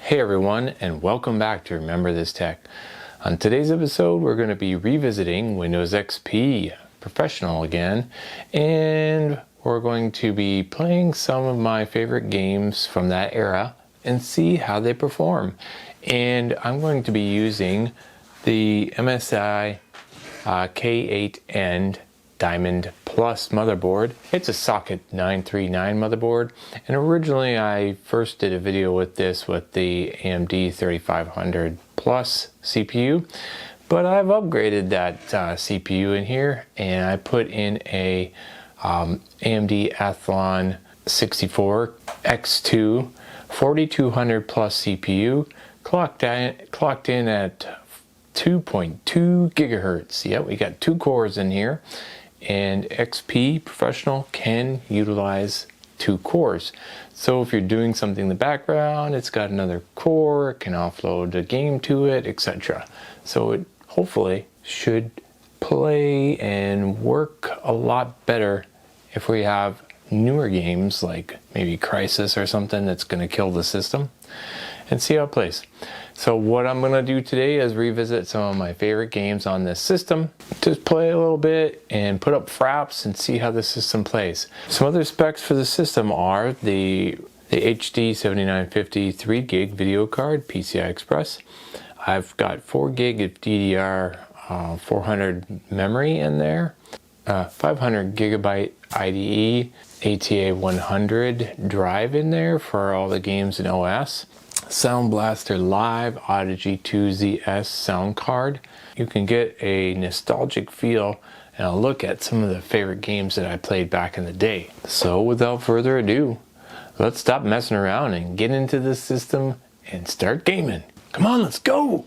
Hey everyone, and welcome back to Remember This Tech. On today's episode, we're going to be revisiting Windows XP Professional again, and we're going to be playing some of my favorite games from that era and see how they perform. And I'm going to be using the MSI K8N Diamond Plus motherboard. It's a socket 939 motherboard, and originally I first did a video with this with the AMD 3500 Plus CPU, but I've upgraded that CPU in here, and I put in a AMD Athlon 64 X2 4200 plus CPU, clocked in at 2.2 gigahertz. Yeah, we got 2 cores in here, and XP Professional can utilize 2 cores. So if you're doing something in the background, it's got another core, it can offload a game to it, etc. So it hopefully should play and work a lot better if we have newer games like maybe Crysis or something that's going to kill the system, and see how it plays. So what I'm going to do today is revisit some of my favorite games on this system, just play a little bit and put up Fraps and see how the system plays. Some other specs for the system are the HD 7950 3 gig video card, PCI Express. I've got 4 gig of DDR 400 memory in there, 500 gigabyte IDE ATA 100 drive in there for all the games in OS. Sound Blaster Live Audigy 2ZS sound card. You can get a nostalgic feel and a look at some of the favorite games that I played back in the day. So without further ado, let's stop messing around and get into this system and start gaming. Come on, let's go!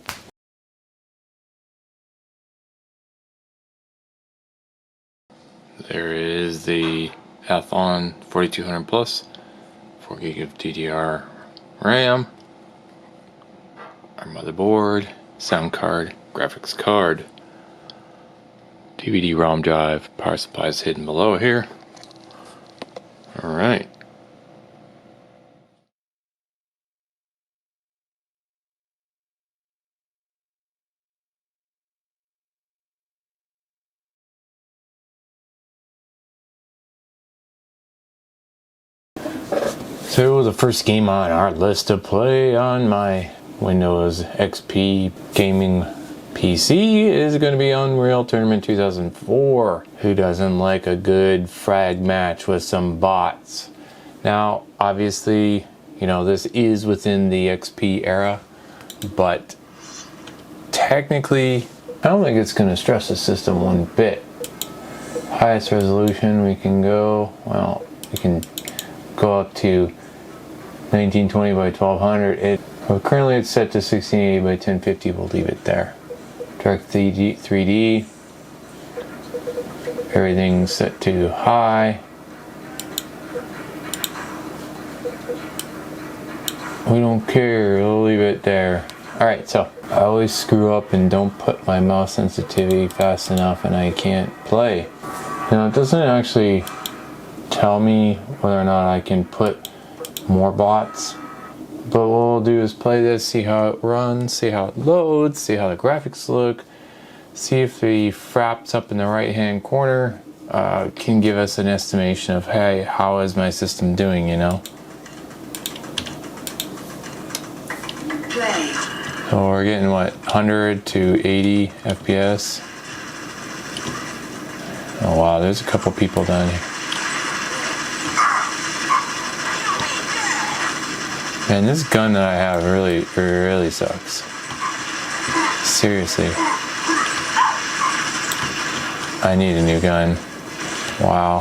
There is the Athlon 4200 Plus, 4 gig of DDR RAM, our motherboard, sound card, graphics card, DVD ROM drive, power supply is hidden below here. Alright. So the first game on our list to play on my Windows XP gaming PC is going to be Unreal Tournament 2004. Who doesn't like a good frag match with some bots? Now, obviously, you know, this is within the XP era, but technically, I don't think it's going to stress the system one bit. Highest resolution we can go, well, we can go up to 1920 by 1200. Currently it's set to 1680 by 1050. We'll leave it there. Direct 3D. Everything's set to high. We don't care. We'll leave it there. Alright, so I always screw up and don't put my mouse sensitivity fast enough and I can't play. Now it doesn't actually tell me whether or not I can put more bots, but what we'll do is play this, see how it runs, see how it loads, see how the graphics look, see if the Fraps up in the right hand corner can give us an estimation of, hey, how is my system doing, you know? Play. So we're getting what, 100 to 80 FPS. Oh wow, there's a couple people down here. Man, this gun that I have really sucks. Seriously. I need a new gun. Wow.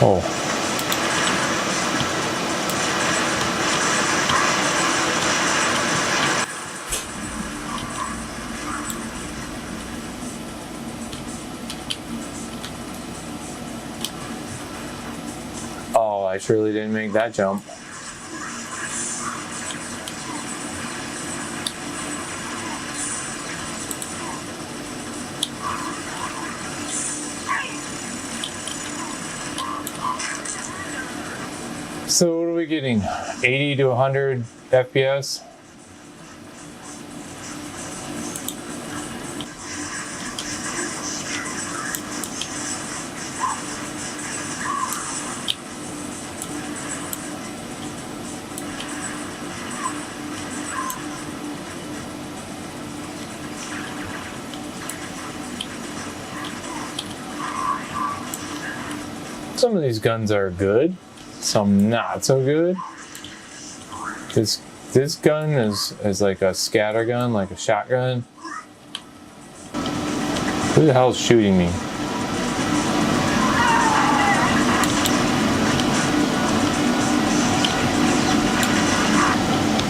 Oh. I surely didn't make that jump. So what are we getting? 80 to 100 FPS? Some of these guns are good, some not so good. This gun is like a scatter gun, like a shotgun. Who the hell is shooting me?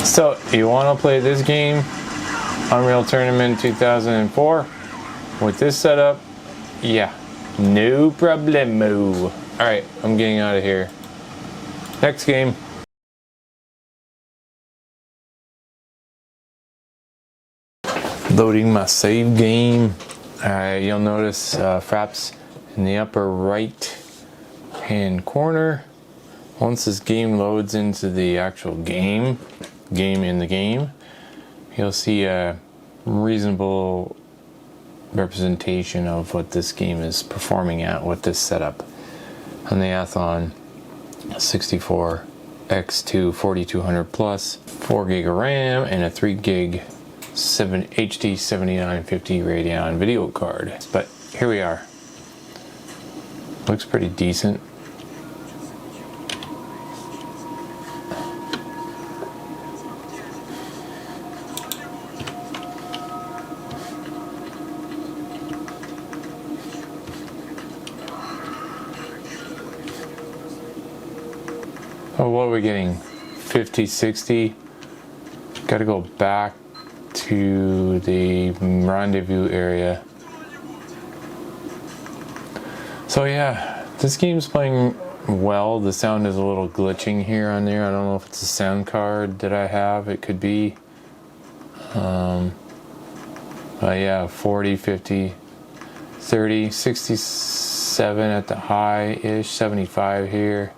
So, you want to play this game, Unreal Tournament 2004, with this setup? Yeah, no problemo. Alright, I'm getting out of here. Next game. Loading my save game. You'll notice Fraps in the upper right hand corner. Once this game loads into the actual game in the game, you'll see a reasonable representation of what this game is performing at with this setup. On the Athlon X2 4200 plus, 4 gig of RAM and a 3 gig HD 7950 Radeon video card. But here we are. Looks pretty decent. Oh, what are we getting? 50, 60. Gotta go back to the rendezvous area. So yeah, this game's playing well. The sound is a little glitching here on there. I don't know if it's a sound card that I have. It could be. But yeah, 40, 50, 30, 67 at the high-ish, 75 here.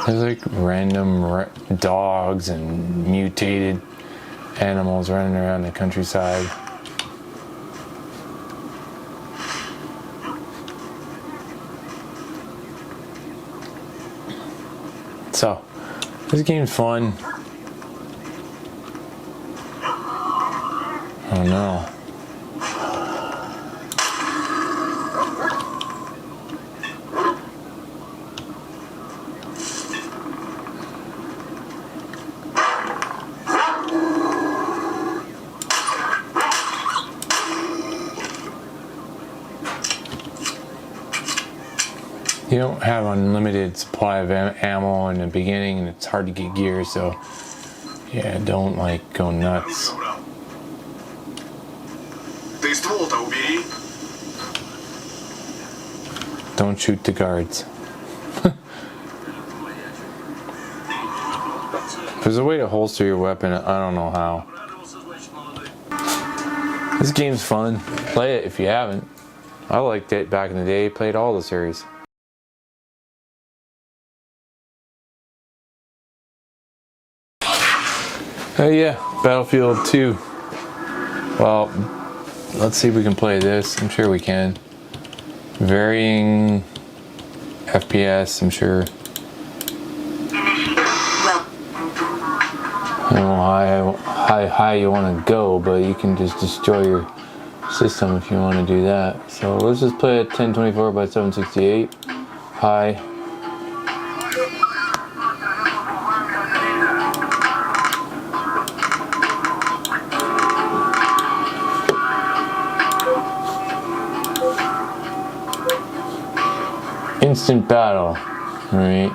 There's like random dogs and mutated animals running around the countryside. So, this game's fun. Oh no. You don't have unlimited supply of ammo in the beginning, and it's hard to get gear, so yeah, don't like go nuts. Don't shoot the guards. There's a way to holster your weapon, I don't know how. This game's fun. Play it if you haven't. I liked it back in the day, played all the series. Oh yeah, Battlefield 2. Well, let's see if we can play this. I'm sure we can. Varying FPS, I'm sure. I don't know how high you want to go, but you can just destroy your system if you want to do that. So let's just play at 1024 by 768. High. Instant battle. Alright.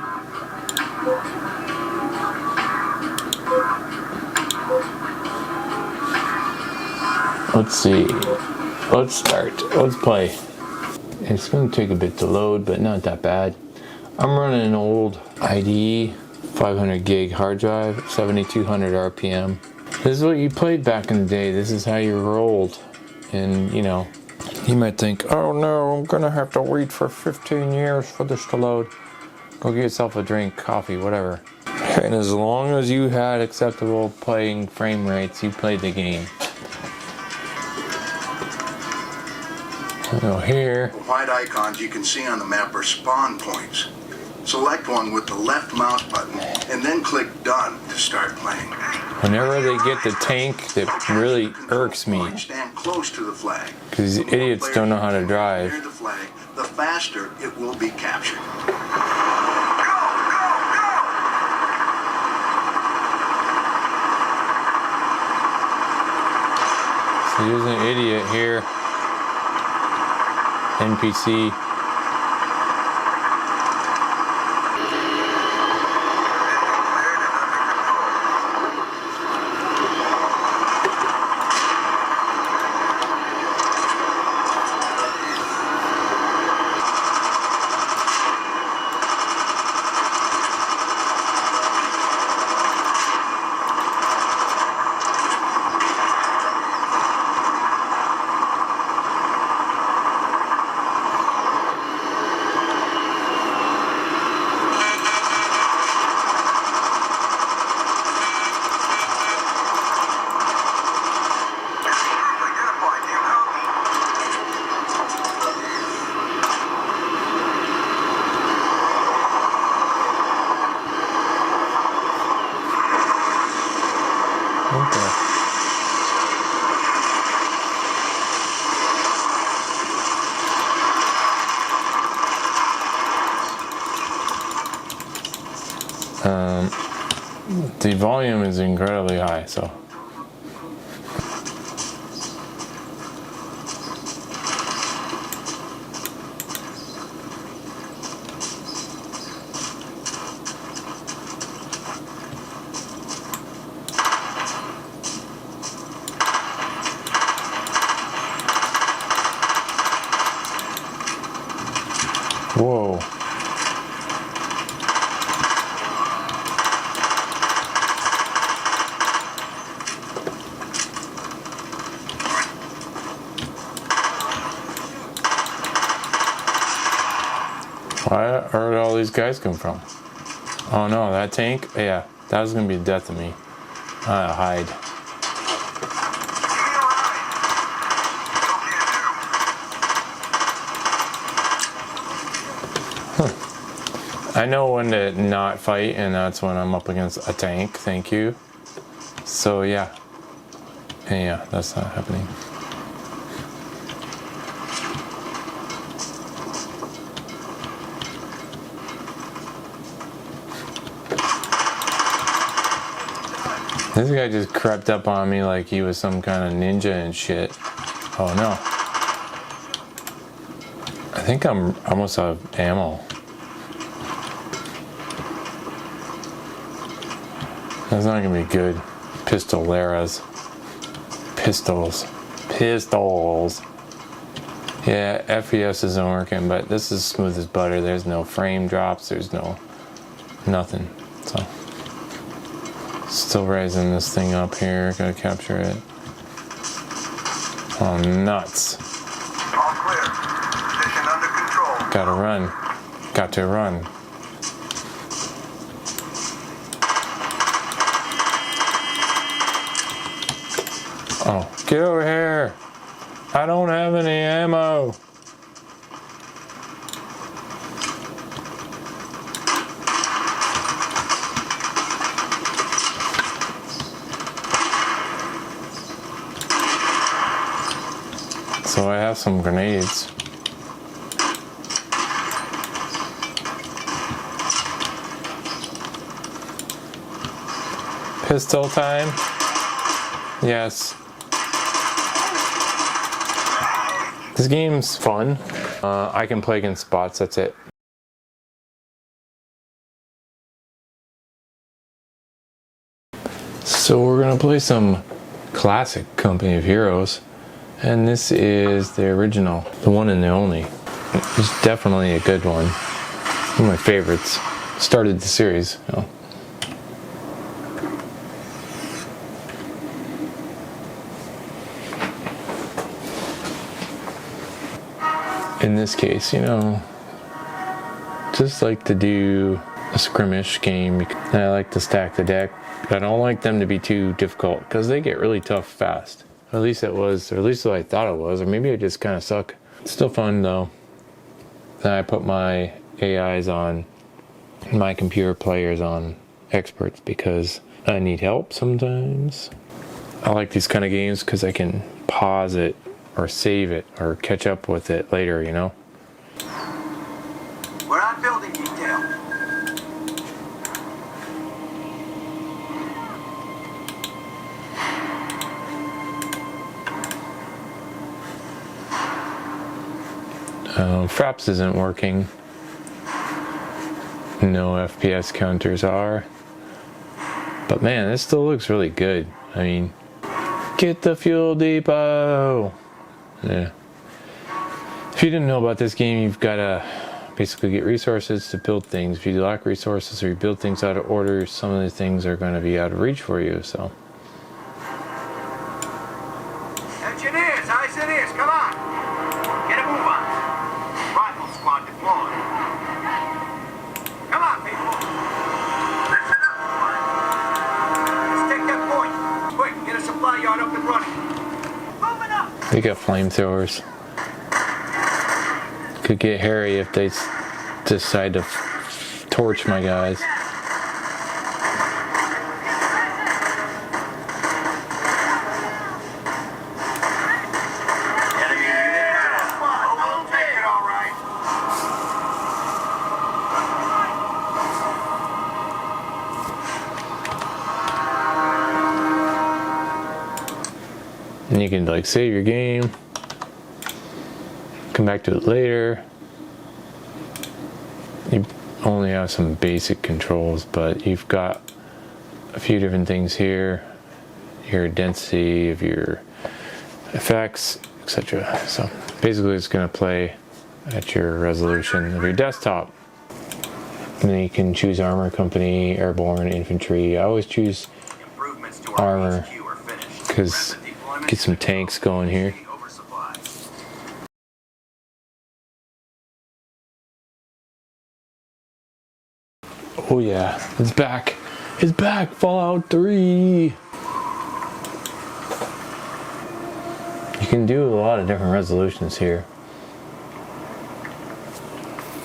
Let's see. Let's start. Let's play. It's going to take a bit to load, but not that bad. I'm running an old IDE 500 gig hard drive, 7200 RPM. This is what you played back in the day. This is how you rolled. And, you know, you might think, oh no, I'm going to have to wait for 15 years for this to load. Go get yourself a drink, coffee, whatever. And as long as you had acceptable playing frame rates, you played the game. So here. The white icons you can see on the map are spawn points. Select one with the left mouse button and then click Done to start playing. Whenever they get the tank, that really irks me. Stand close to the flag. Because these idiots don't know how to drive. Near the flag, the faster it will be captured. So here's an idiot here. NPC. The volume is incredibly high, so. Whoa. Where did all these guys come from? Oh no, that tank? Yeah, that was gonna be the death of me. I'll hide. I know when to not fight, and that's when I'm up against a tank, thank you. So yeah. And yeah, that's not happening. This guy just crept up on me like he was some kind of ninja and shit. Oh no. I think I'm almost out of ammo. That's not gonna be good. Pistoleras. Pistols. Pistols. Yeah, FPS isn't working, but this is smooth as butter. There's no frame drops, there's no nothing. So still raising this thing up here, gotta capture it. Oh, nuts. All clear. Position under control. Gotta run. Got to run. Oh, get over here. I don't have any ammo. So I have some grenades. Pistol time? Yes. This game's fun. I can play against bots, that's it. So we're gonna play some classic Company of Heroes, and this is the original, the one and the only. It's definitely a good one. One of my favorites. Started the series. You know. In this case, you know, just like to do a skirmish game, and I like to stack the deck. I don't like them to be too difficult because they get really tough fast. At least it was, or at least what I thought it was, or maybe I just kind of suck. It's still fun though. Then I put my AIs on, my computer players on experts because I need help sometimes. I like these kind of games because I can pause it or save it or catch up with it later, you know? We're on building detail. Fraps isn't working. No FPS counters are. But man, this still looks really good. I mean, get the fuel depot! Yeah. If you didn't know about this game, you've got to basically get resources to build things. If you lack resources or you build things out of order, some of the things are going to be out of reach for you, so. Engineers, eyes and ears, come on. Get a move on. Rifle squad deployed. Come on, people. Let's take that point. Quick, get a supply yard up and running. Moving up. They got flamethrowers. Could get hairy if they decide to torch my guys. We'll take it all right. And you can like save your game. Come back to it later. You only have some basic controls, but you've got a few different things here. Your density of your effects, etc. So basically it's going to play at your resolution of your desktop. And then you can choose armor company, airborne, infantry. I always choose armor because get some tanks going here. Oh yeah, it's back. It's back, Fallout 3. You can do a lot of different resolutions here.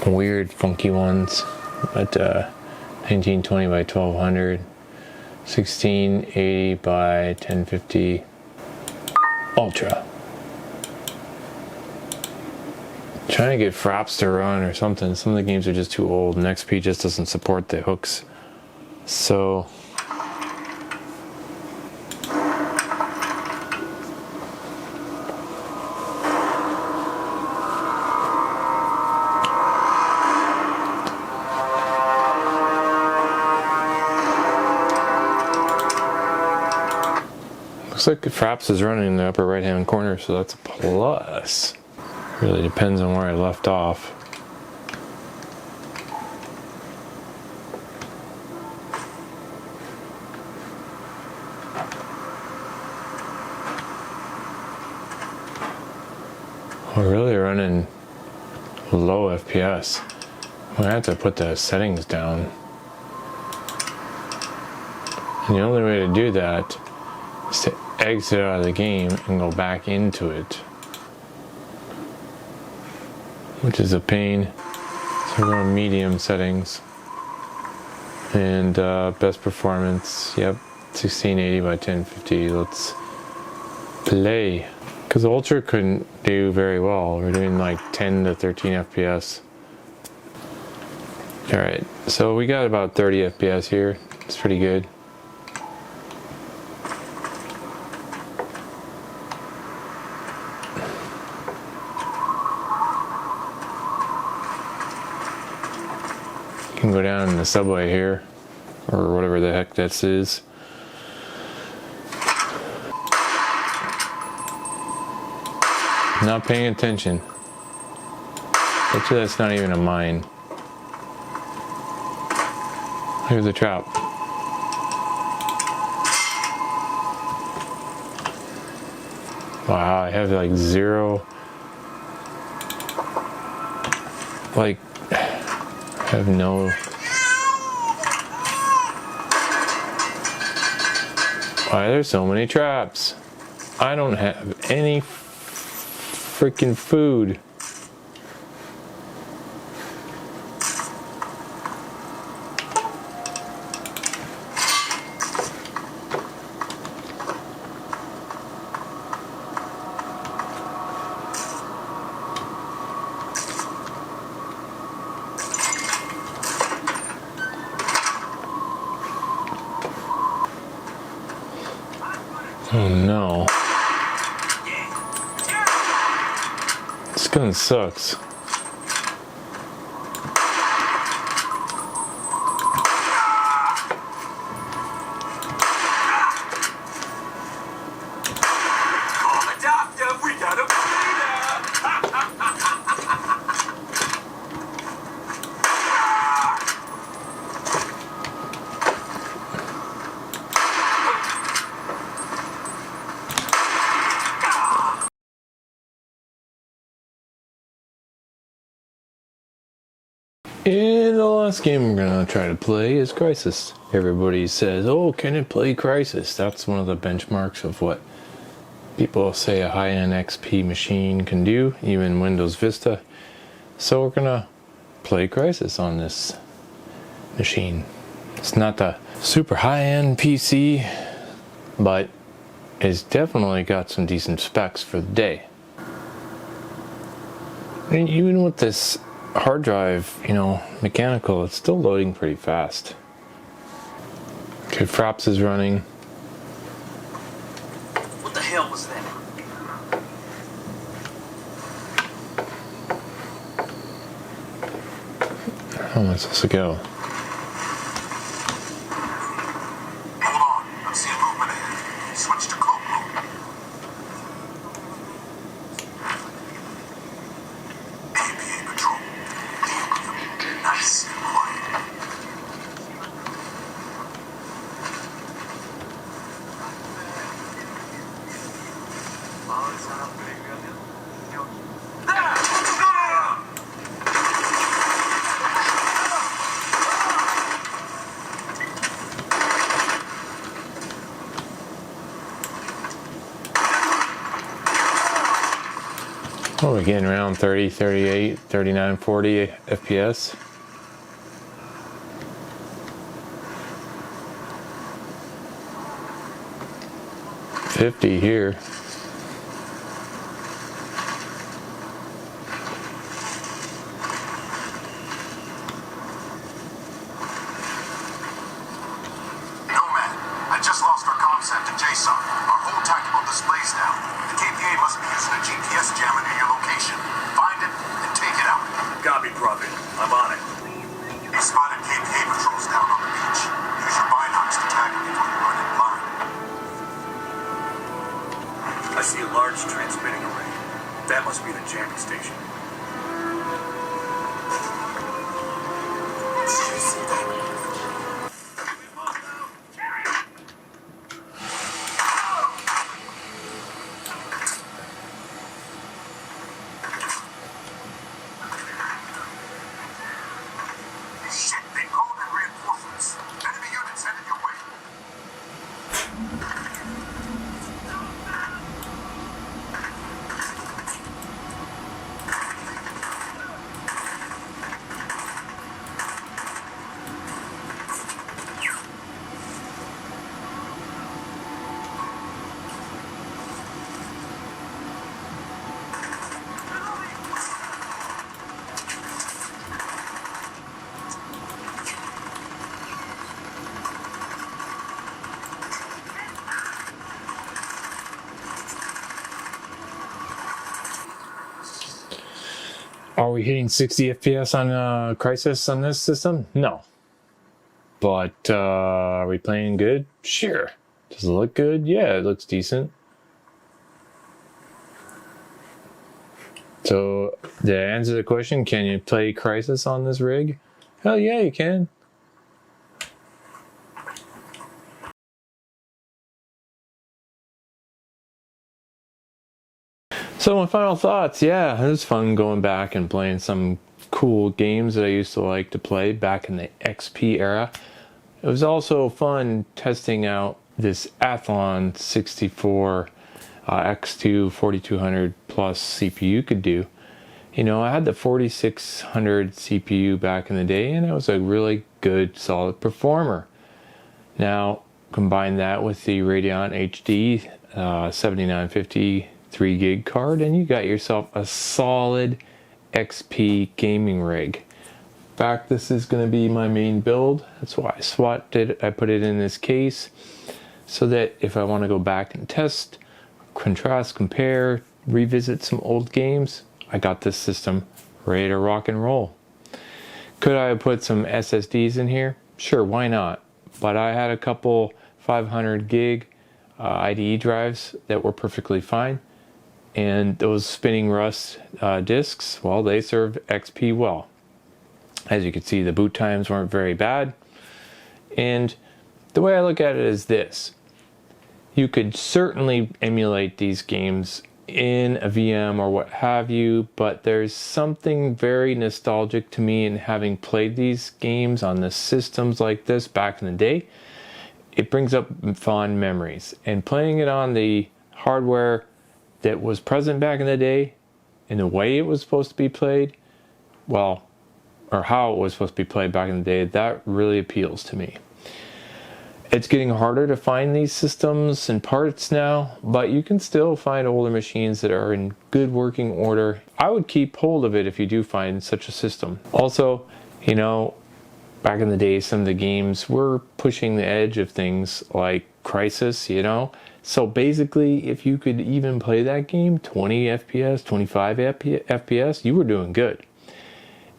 Weird, funky ones. But 1920 by 1200, 1680 by 1050, Ultra. Trying to get Fraps to run or something. Some of the games are just too old and XP just doesn't support the hooks. So looks like Fraps is running in the upper right hand corner, so that's a plus. Really depends on where I left off. We're really running low FPS. I'm gonna have to put the settings down. And the only way to do that is to exit out of the game and go back into it, which is a pain. So we're going medium settings. And best performance, yep, 1680 by 1050. Let's play. Because Ultra couldn't do very well. We're doing like 10 to 13 FPS. Alright, so we got about 30 FPS here. It's pretty good. You can go down in the subway here, or whatever the heck this is. Not paying attention. Bet you that's not even a mine. Here's a trap. Wow, I have like zero. Like, I have no. Why there's so many traps? I don't have any freaking food. Oh no. This gun sucks. And the last game we're gonna try to play is Crysis. Everybody says, oh, can it play Crysis? That's one of the benchmarks of what people say a high-end XP machine can do, even Windows Vista. So we're gonna play Crysis on this machine. It's not the super high-end PC, but it's definitely got some decent specs for the day. And even with this hard drive, you know, mechanical, it's still loading pretty fast. Okay, Fraps is running. What the hell was that? How am I supposed to go? Hold on. I'm seeing movement ahead. Switch to cold mode. APA patrol. Nice and quiet. Oh, we're getting around 30, 38, 39, 40 FPS. $50 here. Nomad, I just lost our concept to JSON. Our whole tactical display's down. The KPA must be using a GPS jammer near your location. Find it and take it out. Copy, Prophet. I'm on it. We spotted KPA patrols down on the beach. Use your binocs to tag them before you run in blind. I see a large transmitting array. That must be the jamming station. Shit, they called in reinforcements. Enemy units headed your way. Are we hitting 60 FPS on Crysis on this system? No. But are we playing good? Sure. Does it look good? Yeah, it looks decent. So, to answer the question, can you play Crysis on this rig? Hell yeah, you can. So my final thoughts, yeah, it was fun going back and playing some cool games that I used to like to play back in the XP era. It was also fun testing out this Athlon 64 X2 4200 plus CPU could do. You know, I had the 4600 CPU back in the day, and it was a really good, solid performer. Now, combine that with the Radeon HD 7950 3 gig card, and you got yourself a solid XP gaming rig. In fact, this is going to be my main build. That's why I swapped it. I put it in this case so that if I want to go back and test, contrast, compare, revisit some old games, I got this system ready to rock and roll. Could I have put some SSDs in here? Sure, why not? But I had a couple 500 gig IDE drives that were perfectly fine. And those spinning rust disks, well, they served XP well. As you can see, the boot times weren't very bad. And the way I look at it is this. You could certainly emulate these games in a VM or what have you, but there's something very nostalgic to me in having played these games on the systems like this back in the day. It brings up fond memories, and playing it on the hardware that was present back in the day in the way it was supposed to be played, well, or how it was supposed to be played back in the day, that really appeals to me. It's getting harder to find these systems and parts now, but you can still find older machines that are in good working order. I would keep hold of it if you do find such a system. Also, you know, back in the day, some of the games were pushing the edge of things like Crysis, you know. So basically, if you could even play that game 20 FPS, 25 FPS, you were doing good.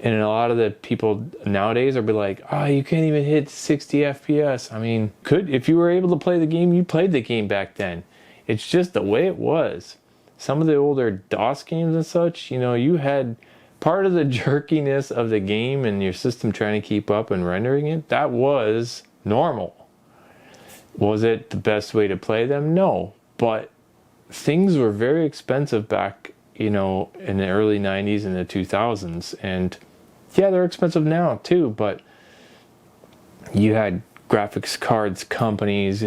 And a lot of the people nowadays are be like, oh, you can't even hit 60 FPS. I mean, if you were able to play the game, you played the game back then. It's just the way it was. Some of the older DOS games and such, you know, you had part of the jerkiness of the game and your system trying to keep up and rendering it. That was normal. Was it the best way to play them? No. But things were very expensive back, you know, in the early 90s and the 2000s. And yeah, they're expensive now too, but you had graphics cards companies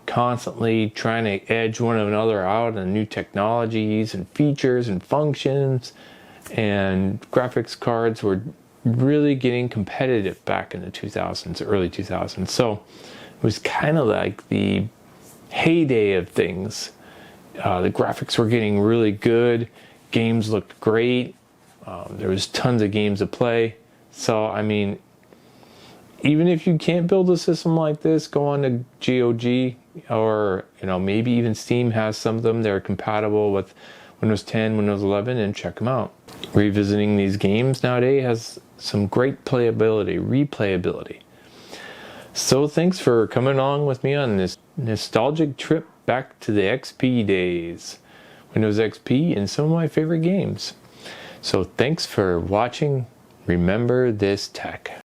constantly trying to edge one another out on new technologies and features and functions, and graphics cards were really getting competitive back in the 2000s, early 2000s. So it was kind of like the heyday of things. The graphics were getting really good, games looked great. There was tons of games to play. So, I mean, even if you can't build a system like this, go on to GOG, or, you know, maybe even Steam has some of them that are compatible with Windows 10, Windows 11, and check them out. Revisiting these games nowadays has some great playability, replayability. So thanks for coming along with me on this nostalgic trip back to the XP days. Windows XP and some of my favorite games. So thanks for watching. Remember this tech.